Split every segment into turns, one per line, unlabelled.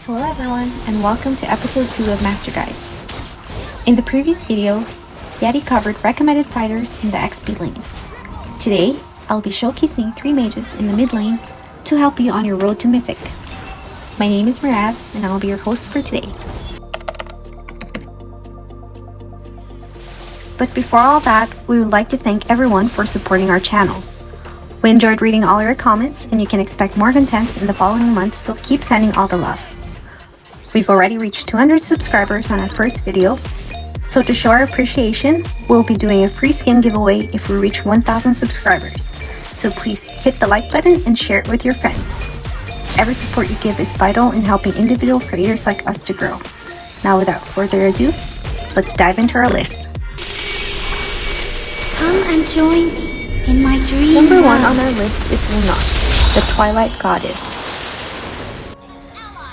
Hello everyone, and welcome to episode 2 of MasterGuides. In the previous video, Yeti covered recommended fighters in the XP lane. Today, I'll be showcasing 3 mages in the mid lane to help you on your road to Mythic. My name is Miraz, and I'll be your host for today. But before all that, we would like to thank everyone for supporting our channel. We enjoyed reading all your comments, and you can expect more contents in the following months, so keep sending all the love. We've already reached 200 subscribers on our first video, so to show our appreciation, we'll be doing a free skin giveaway if we reach 1,000 subscribers. So please hit the like button and share it with your friends. Every support you give is vital in helping individual creators like us to grow. Now without further ado, let's dive into our list.
Come and join me in my dream.
Number 1 on our list is Lunox, the Twilight Goddess.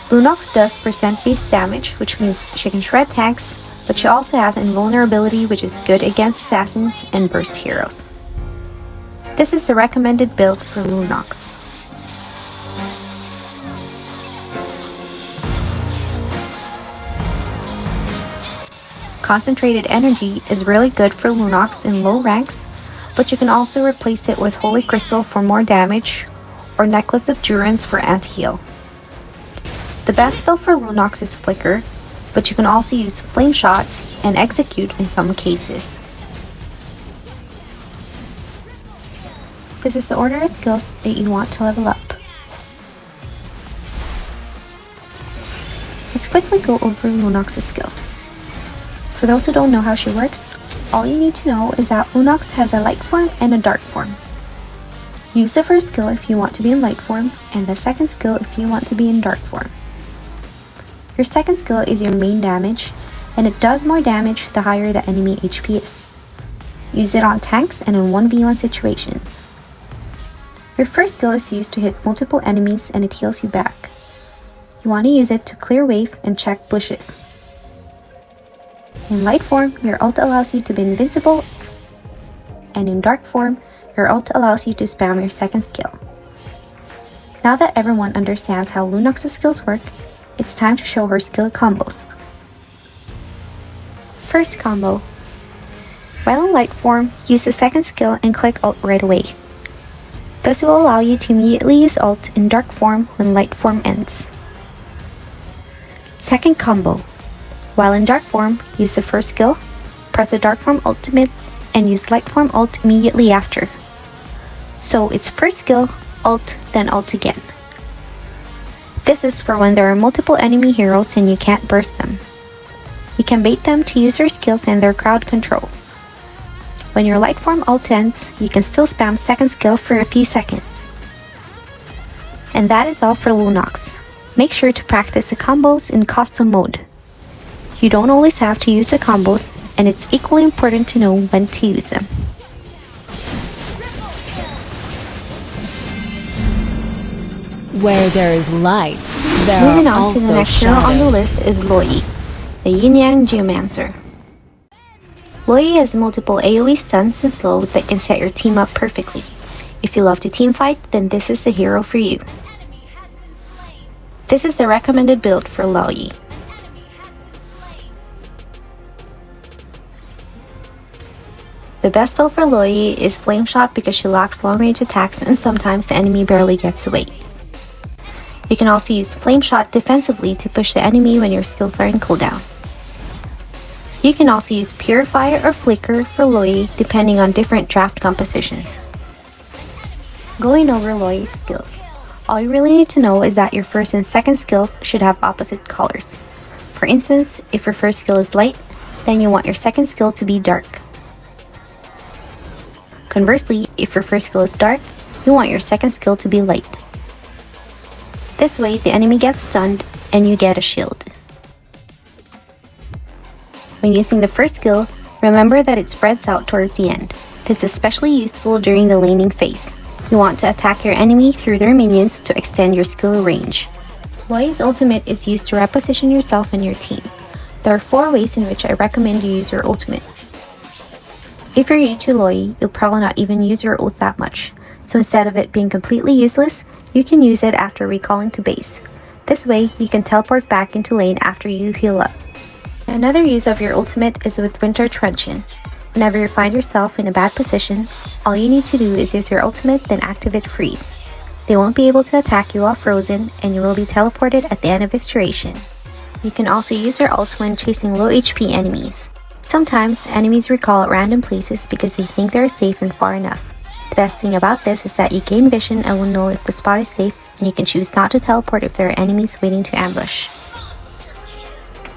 Lunox does percent-based damage, which means she can shred tanks, but she also has invulnerability, which is good against assassins and burst heroes. This is the recommended build for Lunox. Concentrated Energy is really good for Lunox in low ranks, but you can also replace it with Holy Crystal for more damage, or Necklace of Durance for anti-heal. The best build for Lunox is Flicker, but you can also use Flame Shot and Execute in some cases. This is the order of skills that you want to level up. Let's quickly go over Lunox's skills. For those who don't know how she works, all you need to know is that Lunox has a light form and a dark form. Use the first skill if you want to be in light form, and the second skill if you want to be in dark form. Your second skill is your main damage, and it does more damage the higher the enemy HP is. Use it on tanks and in 1v1 situations. Your first skill is used to hit multiple enemies and it heals you back. You want to use it to clear wave and check bushes. In light form, your ult allows you to be invincible, and in dark form, your ult allows you to spam your second skill. Now that everyone understands how Lunox's skills work, it's time to show her skill combos. First combo. While in light form, use the second skill and click ult right away. This will allow you to immediately use ult in dark form when light form ends. Second combo. While in dark form, use the first skill, press the dark form ultimate, and use light form ult immediately after. So it's first skill, ult, then ult again. This is for when there are multiple enemy heroes and you can't burst them. You can bait them to use their skills and their crowd control. When your light form ult ends, you can still spam second skill for a few seconds. And that is all for Lunox. Make sure to practice the combos in custom mode. You don't always have to use the combos, and it's equally important to know when to use them.
Where there is light, there
Moving
are
on
also
to the next hero on the
shadows.
list is Luo Yi, the Yin-Yang Geomancer. Luo Yi has multiple AoE stuns and slow that can set your team up perfectly. If you love to teamfight, then this is the hero for you. This is the recommended build for Luo Yi. The best build for Luo Yi is Flame Shot because she lacks long range attacks and sometimes the enemy barely gets away. You can also use Flame Shot defensively to push the enemy when your skills are in cooldown. You can also use Purifier or Flicker for Luo Yi depending on different draft compositions. Going over Luo Yi's skills. All you really need to know is that your first and second skills should have opposite colors. For instance, if your first skill is light, then you want your second skill to be dark. Conversely, if your first skill is dark, you want your second skill to be light. This way, the enemy gets stunned and you get a shield. When using the first skill, remember that it spreads out towards the end. This is especially useful during the laning phase. You want to attack your enemy through their minions to extend your skill range. Luo Yi's ultimate is used to reposition yourself and your team. There are 4 ways in which I recommend you use your ultimate. If you're new to Luo Yi, you'll probably not even use your ult that much, so instead of it being completely useless, you can use it after recalling to base. This way, you can teleport back into lane after you heal up. Another use of your ultimate is with Winter Truncheon. Whenever you find yourself in a bad position, all you need to do is use your ultimate, then activate Freeze. They won't be able to attack you while frozen, and you will be teleported at the end of its duration. You can also use your ult when chasing low HP enemies. Sometimes, enemies recall at random places because they think they are safe and far enough. The best thing about this is that you gain vision and will know if the spot is safe, and you can choose not to teleport if there are enemies waiting to ambush.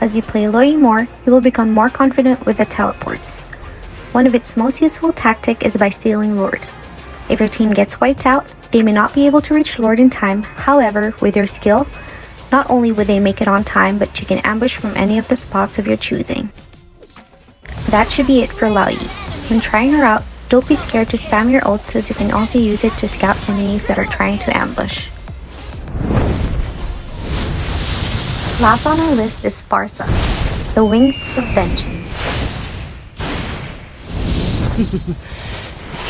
As you play Luo Yi more, you will become more confident with the teleports. One of its most useful tactic is by stealing Lord. If your team gets wiped out, they may not be able to reach Lord in time. However, with your skill, not only would they make it on time, but you can ambush from any of the spots of your choosing. That should be it for Luo Yi. When trying her out, don't be scared to spam your ult, as you can also use it to scout enemies that are trying to ambush. Last on our list is Pharsa, the Wings of Vengeance.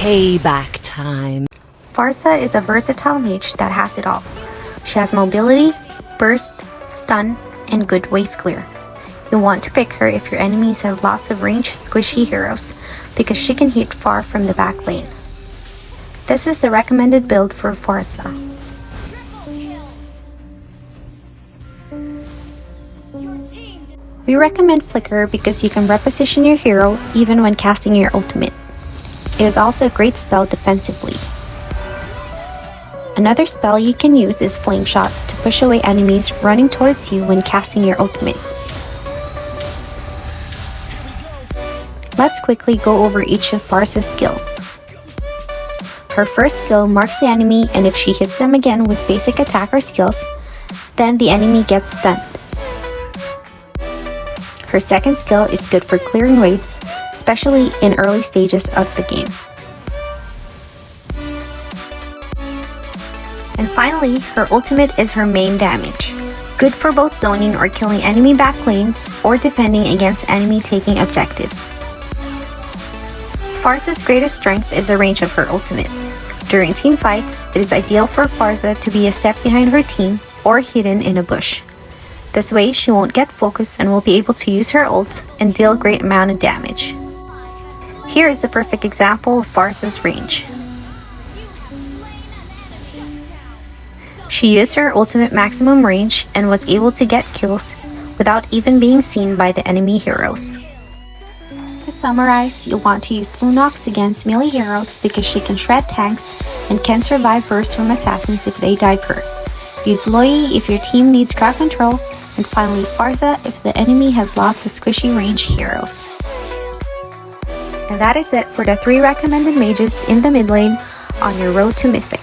Payback time.
Pharsa is a versatile mage that has it all. She has mobility, burst, stun, and good wave clear. You'll want to pick her if your enemies have lots of ranged squishy heroes, because she can hit far from the back lane. This is the recommended build for Pharsa. We recommend Flicker because you can reposition your hero even when casting your ultimate. It is also a great spell defensively. Another spell you can use is Flame Shot to push away enemies running towards you when casting your ultimate. Let's quickly go over each of Pharsa's skills. Her first skill marks the enemy, and if she hits them again with basic attack or skills, then the enemy gets stunned. Her second skill is good for clearing waves, especially in early stages of the game. And finally, her ultimate is her main damage. Good for both zoning or killing enemy back lanes, or defending against enemy taking objectives. Pharsa's greatest strength is the range of her ultimate. During team fights, it is ideal for Pharsa to be a step behind her team or hidden in a bush. This way, she won't get focused and will be able to use her ult and deal a great amount of damage. Here is a perfect example of Pharsa's range. She used her ultimate maximum range and was able to get kills without even being seen by the enemy heroes. To summarize, you'll want to use Lunox against melee heroes because she can shred tanks and can survive bursts from assassins if they dive her. Use Luo Yi if your team needs crowd control, and finally Pharsa if the enemy has lots of squishy range heroes. And that is it for the 3 recommended mages in the mid lane on your road to Mythic.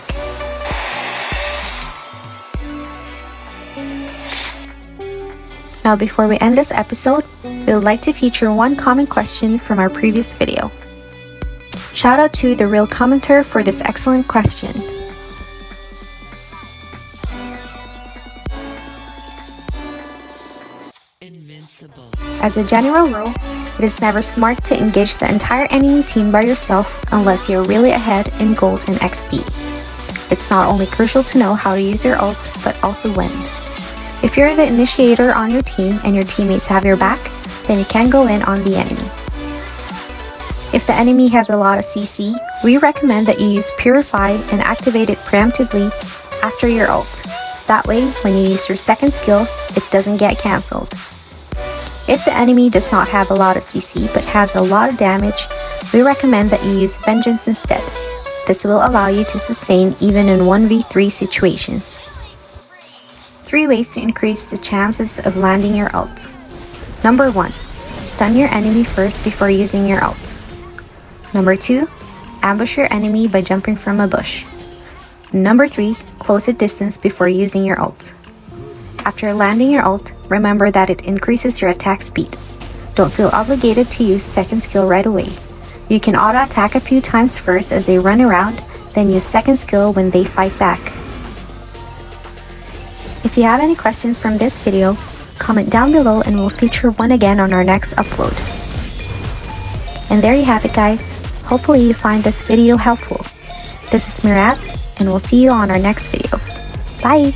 Now before we end this episode, we would like to feature one common question from our previous video. Shout out to the real commenter for this excellent question. As a general rule, it is never smart to engage the entire enemy team by yourself unless you're really ahead in gold and XP. It's not only crucial to know how to use your ult, but also when. If you're the initiator on your team and your teammates have your back, then you can go in on the enemy. If the enemy has a lot of CC, we recommend that you use Purify and activate it preemptively after your ult. That way, when you use your second skill, it doesn't get cancelled. If the enemy does not have a lot of CC but has a lot of damage, we recommend that you use Vengeance instead. This will allow you to sustain even in 1v3 situations. 3 ways to increase the chances of landing your ult. Number 1. Stun your enemy first before using your ult. Number 2. Ambush your enemy by jumping from a bush. Number 3. Close a distance before using your ult. After landing your ult, remember that it increases your attack speed. Don't feel obligated to use second skill right away. You can auto attack a few times first as they run around, then use second skill when they fight back. If you have any questions from this video, comment down below and we'll feature one again on our next upload. And there you have it, guys. Hopefully you find this video helpful. This is Mirats, and we'll see you on our next video. Bye!